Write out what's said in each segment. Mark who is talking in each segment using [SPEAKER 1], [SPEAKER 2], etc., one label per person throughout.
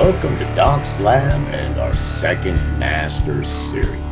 [SPEAKER 1] Welcome to Doc's Lab and our second Master Series.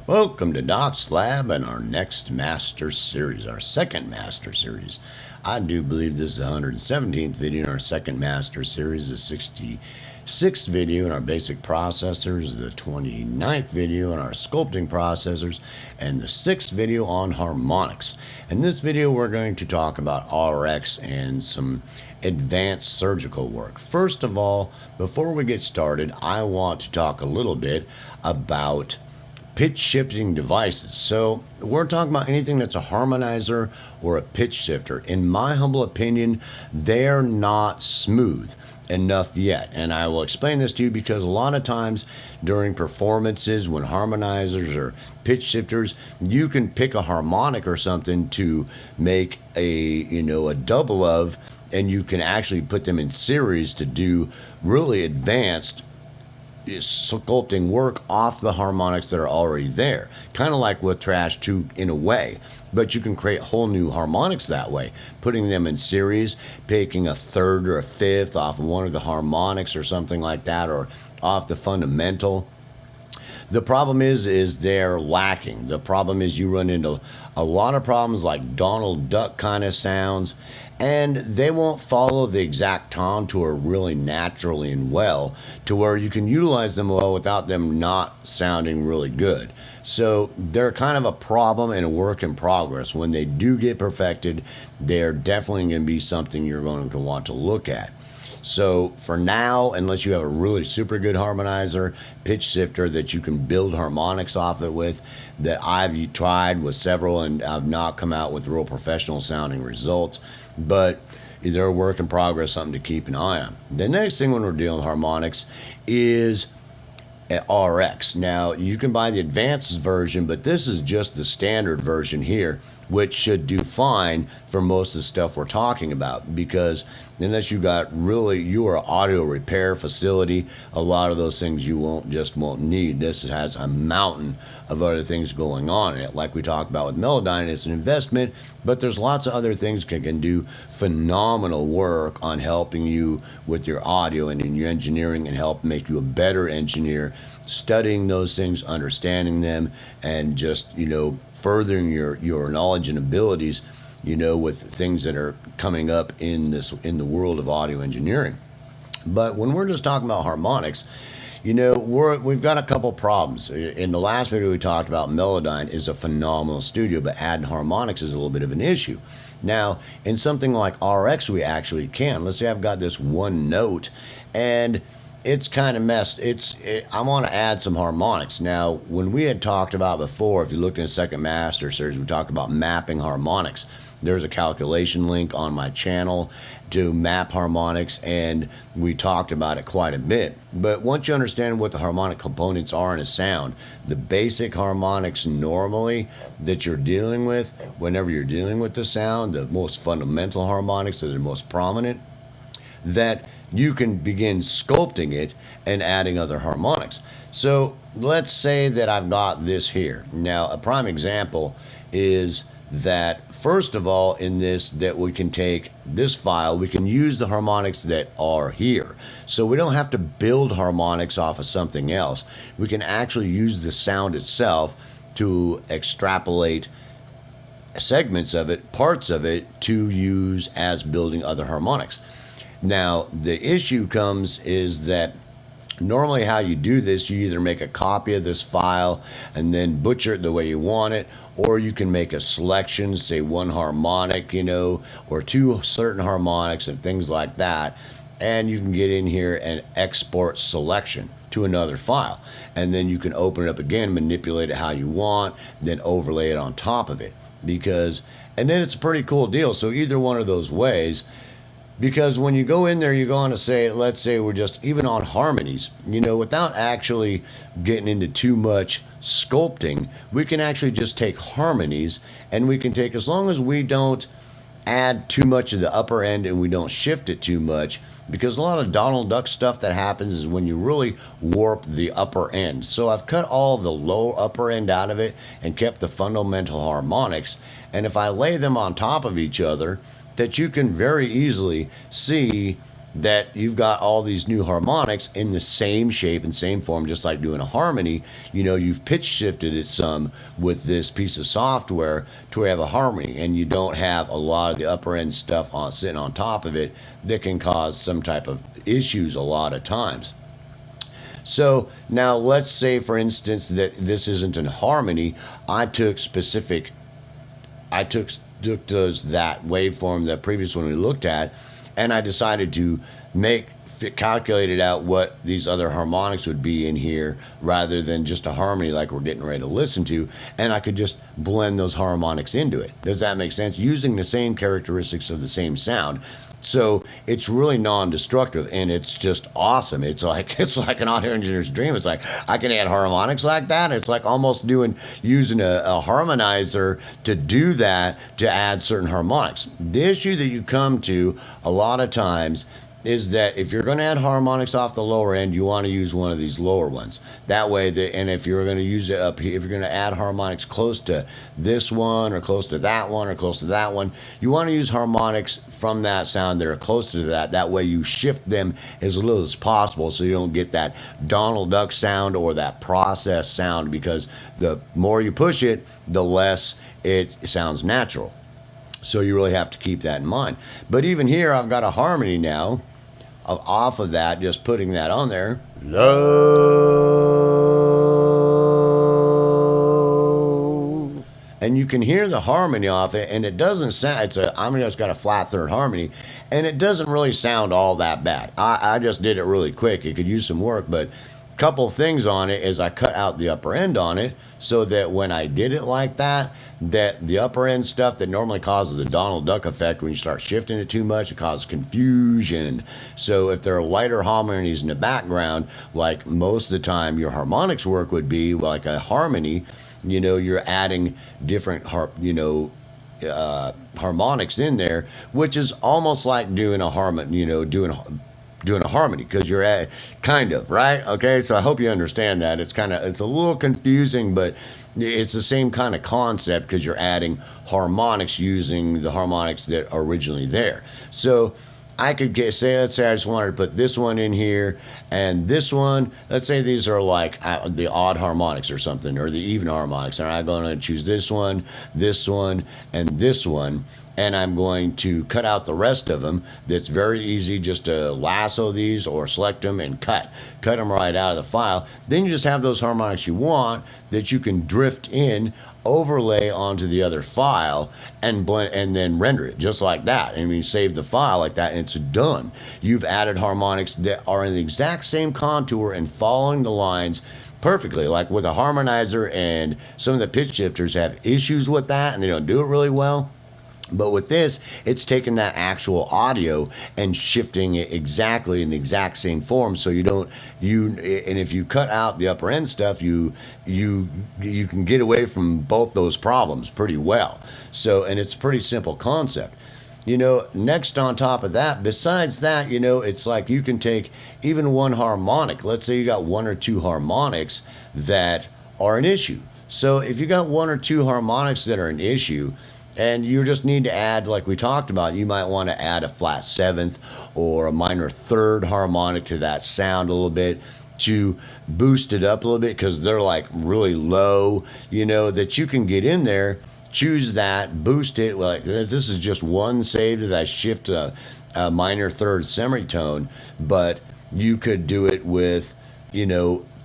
[SPEAKER 1] Welcome to Doc's Lab and our next Master Series, our second Master Series. I do believe this is the 117th video in our second Master Series, the 66th video in our basic processors, the 29th video in our sculpting processors, and the 6th video on harmonics. In this video, we're going to talk about RX and some advanced surgical work. First of all, before we get started, I want to talk a little bit about pitch shifting devices. So we're talking about anything that's a harmonizer or a pitch shifter. In my humble opinion, they're not smooth enough yet. And I will explain this to you because a lot of times during performances when harmonizers or pitch shifters, you can pick a harmonic or something to make a double of, and you can actually put them in series to do really advanced sculpting work off the harmonics that are already there, kind of like with Trash 2 in a way, but you can create whole new harmonics that way, putting them in series, picking a third or a fifth off of one of the harmonics or something like that, or off the fundamental. The problem is they're lacking. The problem is you run into a lot of problems like Donald Duck kind of sounds, and they won't follow the exact contour really naturally and well to where you can utilize them well without them not sounding really good. So they're kind of a problem and a work in progress. When they do get perfected, they're definitely going to be something you're going to want to look at. So for now, unless you have a really super good harmonizer, pitch shifter that you can build harmonics off it with, that I've tried with several and I've not come out with real professional sounding results, but they're a work in progress, something to keep an eye on. The next thing when we're dealing with harmonics is RX. Now you can buy the advanced version, but this is just the standard version here, which should do fine for most of the stuff we're talking about, because unless you got you are an audio repair facility, a lot of those things you won't need. This has a mountain of other things going on in it. Like we talked about with Melodyne, it's an investment, but there's lots of other things that can do phenomenal work on helping you with your audio and in your engineering and help make you a better engineer, studying those things, understanding them, and just, furthering your knowledge and abilities, with things that are coming up in the world of audio engineering. But when we're just talking about harmonics, we've got a couple problems. In the last video we talked about Melodyne is a phenomenal studio, but adding harmonics is a little bit of an issue. Now, in something like RX, we actually can. Let's say I've got this one note, and it's kind of messed. I want to add some harmonics. Now, when we had talked about before, if you looked in the second Master Series, we talked about mapping harmonics. There's a calculation link on my channel to map harmonics, and we talked about it quite a bit. But once you understand what the harmonic components are in a sound, the basic harmonics normally that you're dealing with, whenever you're dealing with the sound, the most fundamental harmonics that are the most prominent, that you can begin sculpting it and adding other harmonics. So let's say that I've got this here. Now, a prime example is that, first of all, in this, that we can take this file, we can use the harmonics that are here. So we don't have to build harmonics off of something else. We can actually use the sound itself to extrapolate segments of it, parts of it, to use as building other harmonics. Now, the issue comes is that normally how you do this, you either make a copy of this file and then butcher it the way you want it, or you can make a selection, say one harmonic, or two certain harmonics and things like that, and you can get in here and export selection to another file, and then you can open it up again, manipulate it how you want, then overlay it on top of it, and then it's a pretty cool deal. So either one of those ways, Because when you go in there, you go on to say, let's say we're just even on harmonies, without actually getting into too much sculpting, we can actually just take harmonies, and we can take, as long as we don't add too much of the upper end and we don't shift it too much, because a lot of Donald Duck stuff that happens is when you really warp the upper end. So I've cut all the low upper end out of it and kept the fundamental harmonics. And if I lay them on top of each other, that you can very easily see that you've got all these new harmonics in the same shape and same form, just like doing a harmony. You've pitch shifted it some with this piece of software to have a harmony, and you don't have a lot of the upper end stuff sitting on top of it that can cause some type of issues a lot of times. So now let's say, for instance, that this isn't in harmony. I took that waveform, the previous one we looked at, and I decided to calculated out what these other harmonics would be in here rather than just a harmony like we're getting ready to listen to, and I could just blend those harmonics into it. Does that make sense? Using the same characteristics of the same sound. So it's really non-destructive, and it's just awesome. It's like an audio engineer's dream. It's like I can add harmonics like that. It's like almost using a harmonizer to do that, to add certain harmonics. The issue that you come to a lot of times is that if you're going to add harmonics off the lower end, you want to use one of these lower ones. That way, and if you're going to use it up here, if you're going to add harmonics close to this one or close to that one or close to that one, you want to use harmonics from that sound that are closer to that. That way you shift them as little as possible so you don't get that Donald Duck sound or that processed sound, because the more you push it, the less it sounds natural. So you really have to keep that in mind. But even here, I've got a harmony now off of that, just putting that on there. Low. And you can hear the harmony off it, and it doesn't sound, it's got a flat third harmony, and it doesn't really sound all that bad. I just did it really quick. It could use some work, but a couple things on it is I cut out the upper end on it so that when I did it like that, that the upper end stuff that normally causes the Donald Duck effect, when you start shifting it too much, it causes confusion. So if there are lighter harmonies in the background, like most of the time your harmonics work would be like a harmony, you're adding different harmonics in there, which is almost like doing a harmony, doing a harmony, because you're at kind of right. Okay, so I hope you understand that. It's a little confusing, but it's the same kind of concept, because you're adding harmonics using the harmonics that are originally there. So I could let's say I just wanted to put this one in here and this one. Let's say these are like the odd harmonics or something, or the even harmonics. And I'm going to choose this one, and this one. And I'm going to cut out the rest of them. That's very easy, just to lasso these or select them and cut them right out of the file. Then you just have those harmonics you want that you can drift in, overlay onto the other file, and blend, and then render it just like that. And you save the file like that, and it's done. You've added harmonics that are in the exact same contour and following the lines perfectly. Like with a harmonizer, and some of the pitch shifters have issues with that and they don't do it really well. But with this, it's taking that actual audio and shifting it exactly in the exact same form. So and if you cut out the upper end stuff, you can get away from both those problems pretty well. So, and it's a pretty simple concept. Next on top of that, besides that, it's like you can take even one harmonic. Let's say you got one or two harmonics that are an issue. So if you got one or two harmonics that are an issue, and you just need to add, like we talked about, you might want to add a flat seventh or a minor third harmonic to that sound a little bit to boost it up a little bit, because they're like really low, that you can get in there, choose that, boost it. Like this is just one save that I shift a minor third semitone, but you could do it with,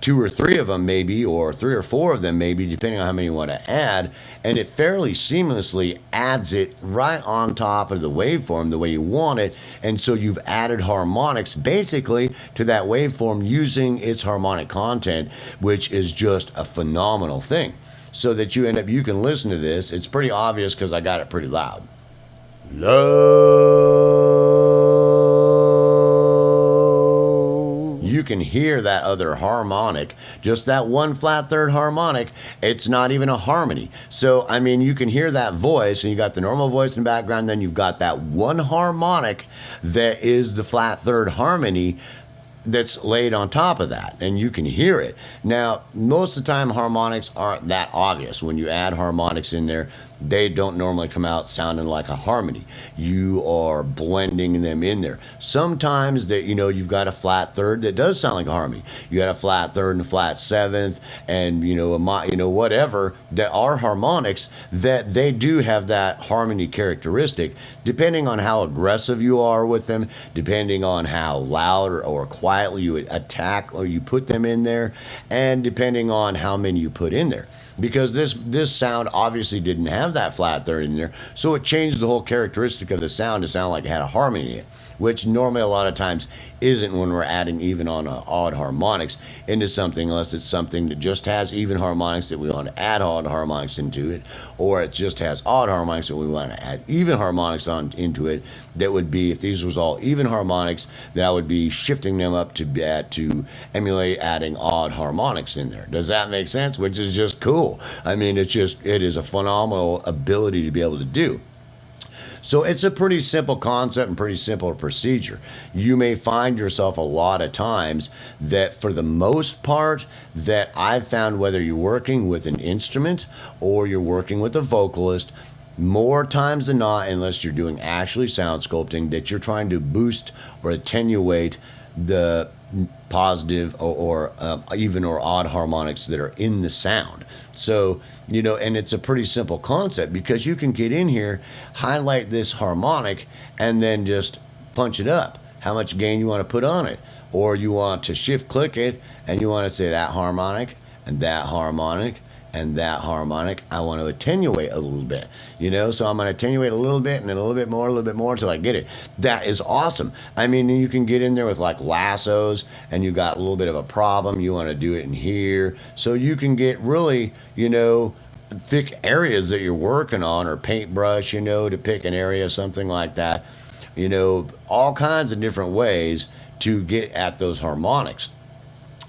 [SPEAKER 1] two or three of them maybe, or three or four of them maybe, depending on how many you want to add, and it fairly seamlessly adds it right on top of the waveform the way you want it. And so you've added harmonics basically to that waveform using its harmonic content, which is just a phenomenal thing. So that you can listen to this. It's pretty obvious because I got it pretty loud. Low. can hear that other harmonic, just that one flat third harmonic. It's not even a harmony. So, I mean, you can hear that voice, and you got the normal voice in the background, then you've got that one harmonic that is the flat third harmony that's laid on top of that, and you can hear it. Now, most of the time harmonics aren't that obvious. When you add harmonics in there, they don't normally come out sounding like a harmony. You are blending them in there. Sometimes that, you know, you've got a flat third that does sound like a harmony. You got a flat third and a flat seventh, and whatever, that are harmonics, that they do have that harmony characteristic, depending on how aggressive you are with them, depending on how loud or quietly you attack or you put them in there, and depending on how many you put in there. Because this sound obviously didn't have that flat third in there, so it changed the whole characteristic of the sound to sound like it had a harmony in it, which normally a lot of times isn't when we're adding even on odd harmonics into something, unless it's something that just has even harmonics that we want to add odd harmonics into it, or it just has odd harmonics that we want to add even harmonics into it. That would be, if these was all even harmonics, that would be shifting them up to emulate adding odd harmonics in there. Does that make sense? Which is just cool. I mean, it is a phenomenal ability to be able to do. So it's a pretty simple concept and pretty simple procedure. You may find yourself a lot of times that, for the most part, that I've found, whether you're working with an instrument or you're working with a vocalist, more times than not, unless you're doing actually sound sculpting, that you're trying to boost or attenuate the positive or even or odd harmonics that are in the sound. So, you know, and it's a pretty simple concept, because you can get in here, highlight this harmonic, and then just punch it up, how much gain you want to put on it. Or you want to shift click it, and you want to say that harmonic and that harmonic and that harmonic, I want to attenuate a little bit, you know, so I'm going to attenuate a little bit and then a little bit more until I get it. That is awesome. I mean, you can get in there with like lassos, and you got a little bit of a problem, you want to do it in here, so you can get really, you know, pick areas that you're working on, or paintbrush, you know, to pick an area, something like that, you know, all kinds of different ways to get at those harmonics.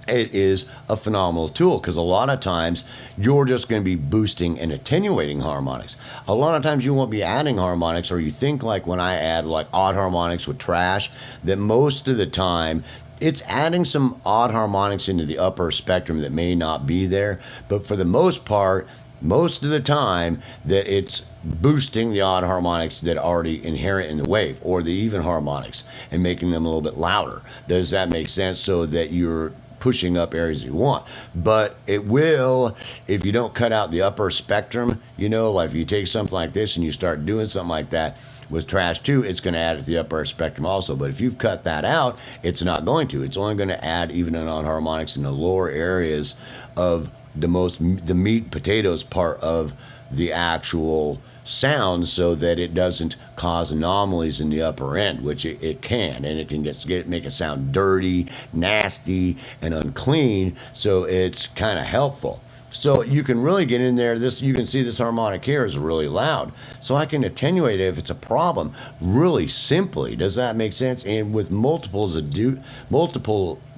[SPEAKER 1] It is a phenomenal tool, because a lot of times you're just going to be boosting and attenuating harmonics. A lot of times you won't be adding harmonics, or you think, like when I add like odd harmonics with trash, that most of the time it's adding some odd harmonics into the upper spectrum that may not be there. But for the most part, most of the time, that it's boosting the odd harmonics that are already inherent in the wave, or the even harmonics, and making them a little bit louder. Does that make sense? So that you're pushing up areas you want. But it will, if you don't cut out the upper spectrum, you know, like if you take something like this and you start doing something like that with trash too, it's going to add to the upper spectrum also. But if you've cut that out, it's not going to. It's only going to add even and odd harmonics in the lower areas of the meat and potatoes part of the actual sound, so that it doesn't cause anomalies in the upper end, which it can, and it can make it sound dirty, nasty, and unclean. So it's kind of helpful. So you can really get in there. You can see this harmonic here is really loud, so I can attenuate it if it's a problem really simply. Does that make sense? And with multiple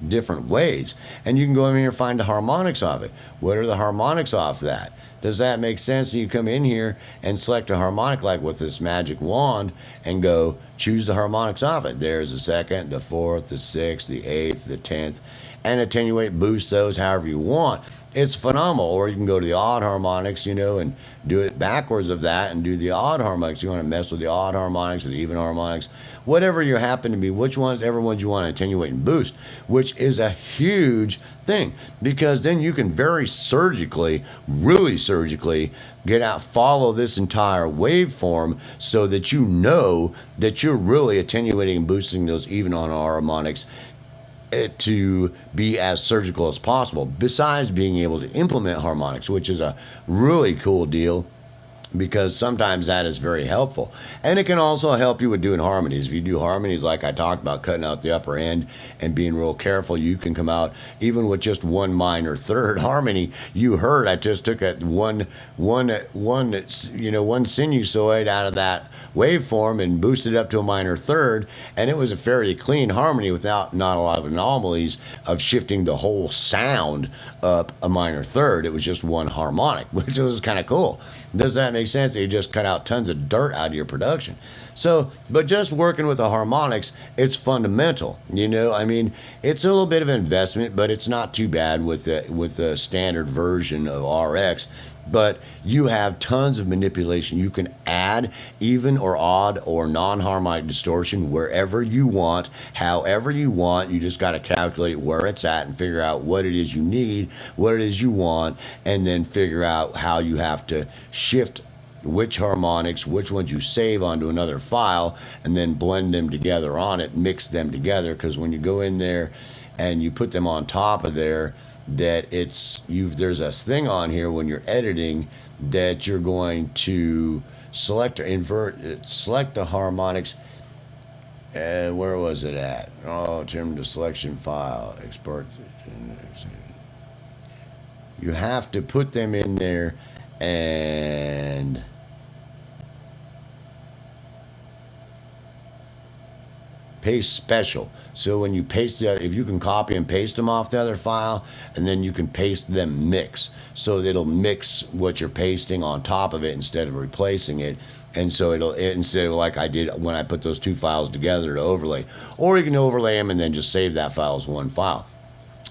[SPEAKER 1] different ways, and you can go in here and find the harmonics of it. What are the harmonics off that? Does that make sense? And you come in here and select a harmonic, like with this magic wand, and go choose the harmonics of it. There's the second, the fourth, the sixth, the eighth, the 10th, and attenuate, boost those however you want. It's phenomenal. Or you can go to the odd harmonics, you know, and do it backwards of that, and do the odd harmonics. You want to mess with the odd harmonics or the even harmonics, whatever you happen to be, whichever ones you want to attenuate and boost, which is a huge thing, because then you can really surgically get out, follow this entire waveform, so that you know that you're really attenuating and boosting those even on harmonics to be as surgical as possible, besides being able to implement harmonics, which is a really cool deal. because sometimes that is very helpful. And it can also help you with doing harmonies. If you do harmonies, like I talked about, cutting out the upper end and being real careful, you can come out even with just one minor third harmony. You heard I just took one sinusoid out of that waveform and boosted it up to a minor third, and it was a fairly clean harmony without not a lot of anomalies of shifting the whole sound up a minor third. It was just one harmonic, which was kind of cool. Does that make sense? You just cut out tons of dirt out of your production. So, but just working with the harmonics, it's fundamental. I mean, it's a little bit of an investment, but it's not too bad with the standard version of RX. But you have tons of manipulation. You can add even or odd or non-harmonic distortion wherever you want, however you want. You just got to calculate where it's at and figure out what it is you need, what it is you want, and then figure out how you have to shift which harmonics, which ones you save onto another file, and then blend them together on it, mix them together. Because when you go in there and you put them on top of there, that there's a thing on here when you're editing that you're going to select or select the harmonics. And where was it at? Oh, trim to selection file, export. You have to put them in there and paste special. So when you paste if you can copy and paste them off the other file, and then you can paste them mix. So it'll mix what you're pasting on top of it instead of replacing it. And so instead of like I did when I put those two files together to overlay. Or you can overlay them and then just save that file as one file.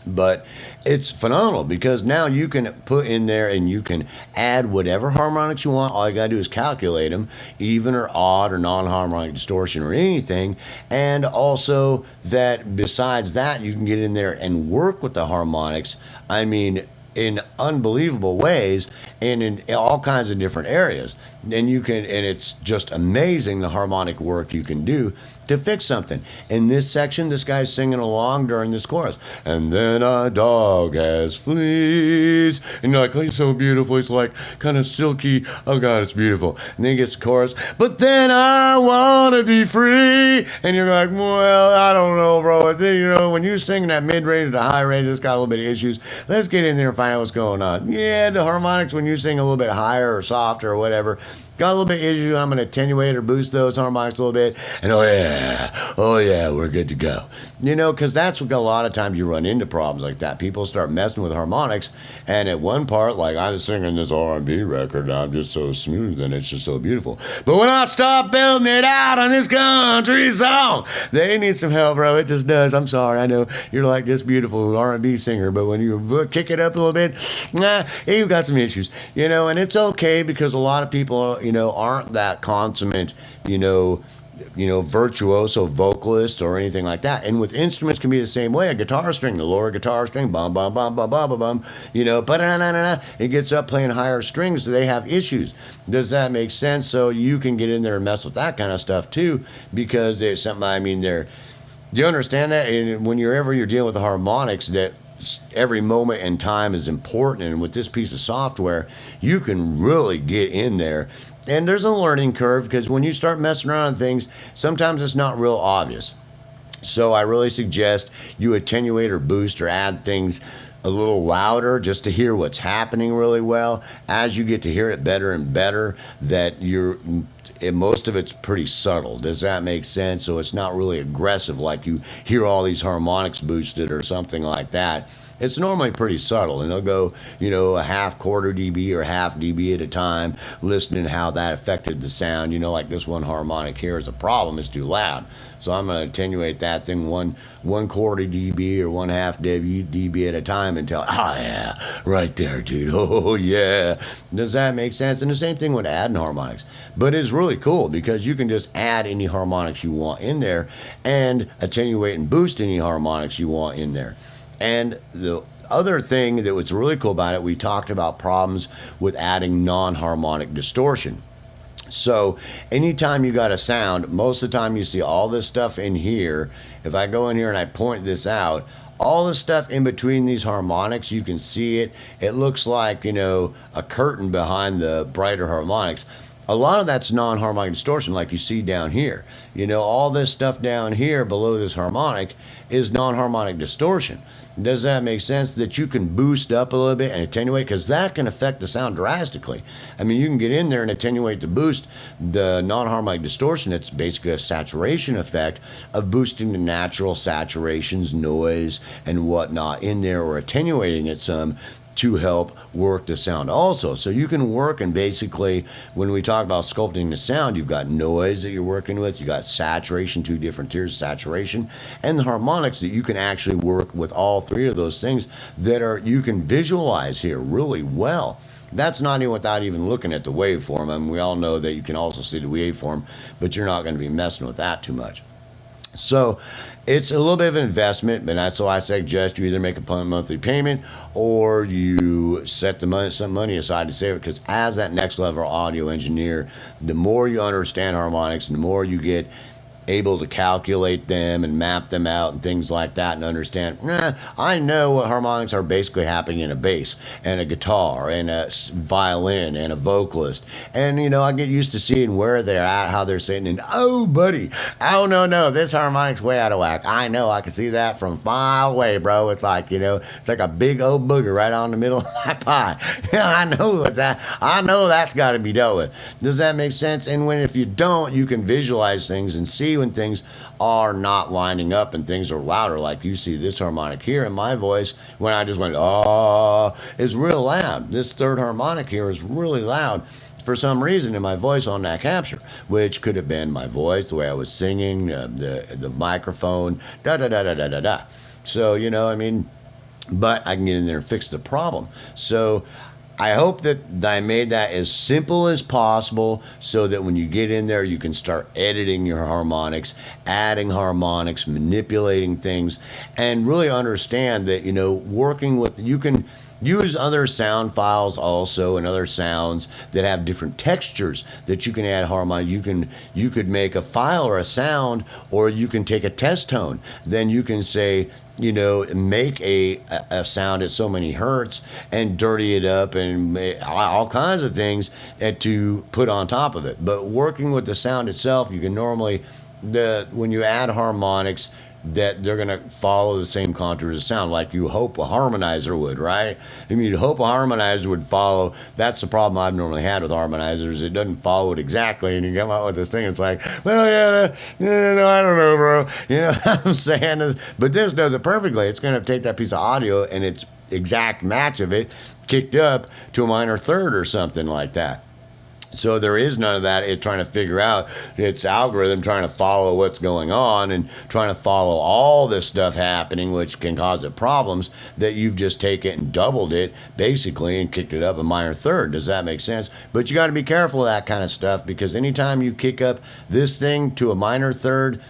[SPEAKER 1] But it's phenomenal because now you can put in there and you can add whatever harmonics you want. All you got to do is calculate them, even or odd or non-harmonic distortion or anything. And also that besides that, you can get in there and work with the harmonics. I mean, in unbelievable ways and in all kinds of different areas. And it's just amazing the harmonic work you can do to fix something. In this section, this guy's singing along during this chorus. And then a dog has fleas. And you're like, oh, he's so beautiful. It's like kind of silky. Oh, God, it's beautiful. And then he gets the chorus. But then I want to be free. And you're like, well, I don't know, bro. And then, when you sing that mid-range to high range, it's got a little bit of issues. Let's get in there and find out what's going on. Yeah, the harmonics, when you sing a little bit higher or softer or whatever, got a little bit of issue. I'm going to attenuate or boost those harmonics a little bit. And oh yeah, we're good to go. Because that's what a lot of times you run into problems like that. People start messing with harmonics, and at one part, like I was singing this R&B record, and I'm just so smooth and it's just so beautiful. But when I start building it out on this country song, they need some help, bro. It just does. I'm sorry. I know you're like this beautiful R&B singer, but when you kick it up a little bit, you've got some issues. And it's okay because a lot of people, aren't that consummate, virtuoso vocalist or anything like that. And with instruments can be the same way. A guitar string, the lower guitar string, bum, bum, bum, bum, bum, bum, bum, it gets up playing higher strings, so they have issues. Does that make sense? So you can get in there and mess with that kind of stuff too, because there's something, do you understand that? And whenever you're dealing with the harmonics, that every moment in time is important. And with this piece of software, you can really get in there. And there's a learning curve because when you start messing around on things, sometimes it's not real obvious. So I really suggest you attenuate or boost or add things a little louder just to hear what's happening really well. As you get to hear it better and better, most of it's pretty subtle. Does that make sense? So it's not really aggressive like you hear all these harmonics boosted or something like that. It's normally pretty subtle, and they'll go, a half quarter dB or half dB at a time, listening to how that affected the sound. Like this one harmonic here is a problem. It's too loud. So I'm going to attenuate that thing one quarter dB or one half dB at a time until, oh yeah, right there, dude. Oh yeah. Does that make sense? And the same thing with adding harmonics. But it's really cool because you can just add any harmonics you want in there and attenuate and boost any harmonics you want in there. And the other thing that was really cool about it, we talked about problems with adding non-harmonic distortion. So anytime you got a sound, most of the time you see all this stuff in here. If I go in here and I point this out, all the stuff in between these harmonics, you can see it. It looks like, you know, a curtain behind the brighter harmonics. A lot of that's non-harmonic distortion, like you see down here. You know, all this stuff down here below this harmonic is non-harmonic distortion. Does that make sense? That you can boost up a little bit and attenuate, because that can affect the sound drastically. I mean, you can get in there and attenuate the boost, the non-harmonic distortion. It's basically a saturation effect of boosting the natural saturations, noise, and whatnot in there, or attenuating it some to help work the sound also. So you can work, and basically when we talk about sculpting the sound, you've got noise that you're working with, you got saturation, two different tiers of saturation, and the harmonics that you can actually work with all three of those things that are, you can visualize here really well. That's not even without even looking at the waveform. I mean, we all know that you can also see the waveform, but you're not going to be messing with that too much. So it's a little bit of an investment, but that's why I suggest you either make a monthly payment or you set some money aside to save it, because as that next level audio engineer, the more you understand harmonics and the more you get able to calculate them and map them out and things like that, and understand, I know what harmonics are basically happening in a bass and a guitar and a violin and a vocalist, and you know, I get used to seeing where they're at, how they're sitting, and oh buddy, oh no, this harmonic's way out of whack. I know, I can see that from a mile away, bro. It's like, you know, it's like a big old booger right on the middle of my pie. I know what's that. I know that's got to be dealt with. Does that make sense? And when, if you don't, you can visualize things and see when things are not lining up and things are louder. Like you see this harmonic here in my voice, when I just went, oh, is real loud. This third harmonic here is really loud for some reason in my voice on that capture, which could have been my voice, the way I was singing, the microphone, da. So, you know, I mean, but I can get in there and fix the problem. So I hope that I made that as simple as possible, so that when you get in there, you can start editing your harmonics, adding harmonics, manipulating things, and really understand that, you know, working with, you can use other sound files also, and other sounds that have different textures that you can add harmonic. You could make a file or a sound, or you can take a test tone. Then you can say, you know, make a sound at so many hertz and dirty it up and all kinds of things to put on top of it. But working with the sound itself, you can normally, when you add harmonics, that they're going to follow the same contours of sound, like you hope a harmonizer would, right? I mean, you'd hope a harmonizer would follow. That's the problem I've normally had with harmonizers. It doesn't follow it exactly, and you come out with this thing, it's like, well, yeah, no, I don't know, bro. You know what I'm saying? But this does it perfectly. It's going to take that piece of audio and its exact match of it kicked up to a minor third or something like that. So there is none of that. It's trying to figure out its algorithm, trying to follow what's going on and trying to follow all this stuff happening, which can cause it problems, that you've just taken it and doubled it basically and kicked it up a minor third. Does that make sense? But you got to be careful of that kind of stuff, because anytime you kick up this thing to a minor third,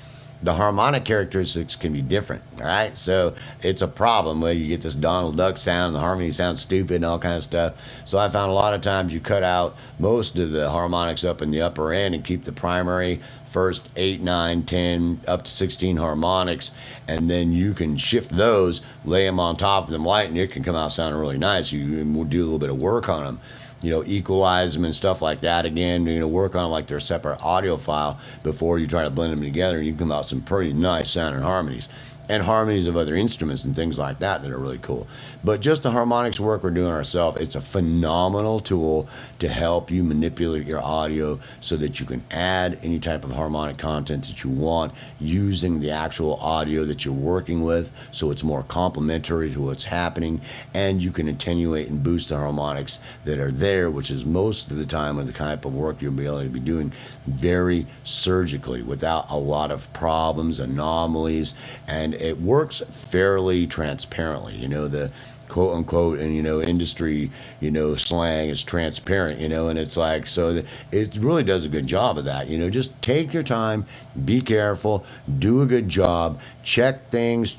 [SPEAKER 1] the harmonic characteristics can be different, all right? So it's a problem where you get this Donald Duck sound, and the harmony sounds stupid and all kinds of stuff. So I found a lot of times you cut out most of the harmonics up in the upper end and keep the primary first 8, 9, 10, up to 16 harmonics, and then you can shift those, lay them on top of them light, and it can come out sounding really nice. You do a little bit of work on them, you know, equalize them and stuff like that. Again, you know, work on like their separate audio file before you try to blend them together, and you can come out some pretty nice sounding harmonies, and harmonies of other instruments and things like that are really cool. But just the harmonics work we're doing ourselves, it's a phenomenal tool to help you manipulate your audio so that you can add any type of harmonic content that you want using the actual audio that you're working with, so it's more complementary to what's happening, and you can attenuate and boost the harmonics that are there, which is most of the time with the type of work you'll be able to be doing very surgically without a lot of problems, anomalies, and it works fairly transparently. You know, the quote unquote, and you know, industry, you know, slang is transparent, you know, and it's like, so it really does a good job of that. You know, just take your time, be careful, do a good job, check things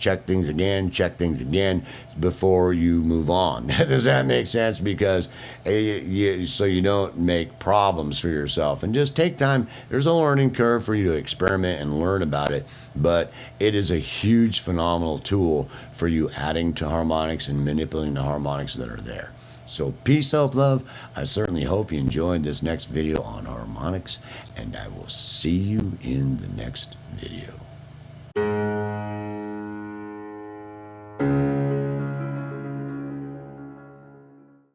[SPEAKER 1] again, check things again before you move on. Does that make sense? Because so you don't make problems for yourself, and just take time. There's a learning curve for you to experiment and learn about it, but it is a huge, phenomenal tool for you adding to harmonics and manipulating the harmonics that are there. So peace, self-love. I certainly hope you enjoyed this next video on harmonics, and I will see you in the next video.